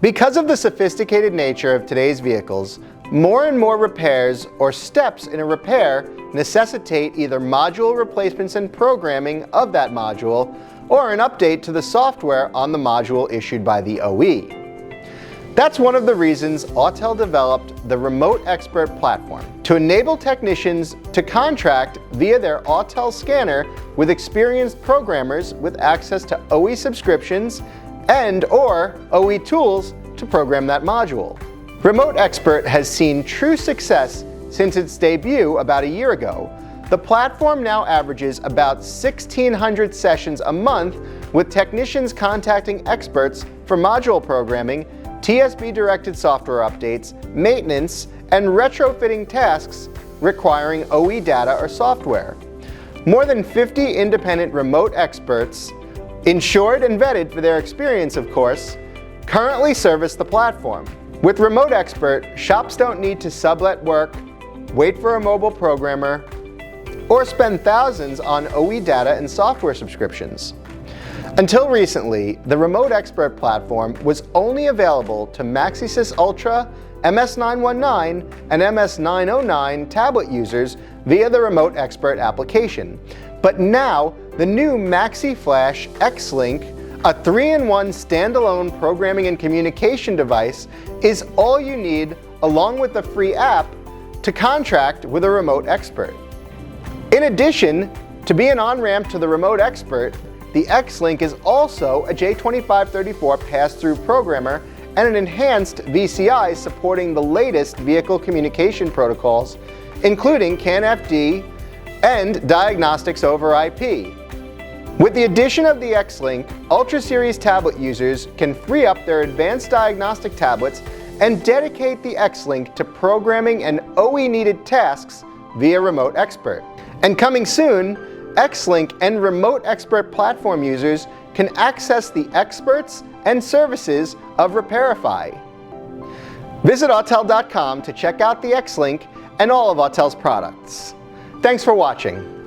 Because of the sophisticated nature of today's vehicles, more and more repairs or steps in a repair necessitate either module replacements and programming of that module or an update to the software on the module issued by the OE. That's one of the reasons Autel developed the Remote Expert platform, to enable technicians to contract via their Autel scanner with experienced programmers with access to OE subscriptions and/or OE tools to program that module. Remote Expert has seen true success since its debut about a year ago. The platform now averages about 1,600 sessions a month, with technicians contacting experts for module programming, TSB-directed software updates, maintenance, and retrofitting tasks requiring OE data or software. More than 50 independent remote experts, insured and vetted for their experience, of course, currently service the platform. With Remote Expert, shops don't need to sublet work, wait for a mobile programmer, or spend thousands on OE data and software subscriptions. Until recently, the Remote Expert platform was only available to MaxiSys Ultra, MS919, and MS909 tablet users via the Remote Expert application. But now, the new MaxiFlash XLink, a 3-in-1 standalone programming and communication device, is all you need, along with the free app, to contract with a Remote Expert. In addition, to be an on-ramp to the Remote Expert, the XLink is also a J2534 pass-through programmer and an enhanced VCI supporting the latest vehicle communication protocols, including CAN-FD and diagnostics over IP. With the addition of the XLink, Ultra Series tablet users can free up their advanced diagnostic tablets and dedicate the XLink to programming and OE-needed tasks via Remote Expert. And coming soon, XLink and Remote Expert platform users can access the experts and services of Repairify. Visit autel.com to check out the XLink and all of Autel's products. Thanks for watching.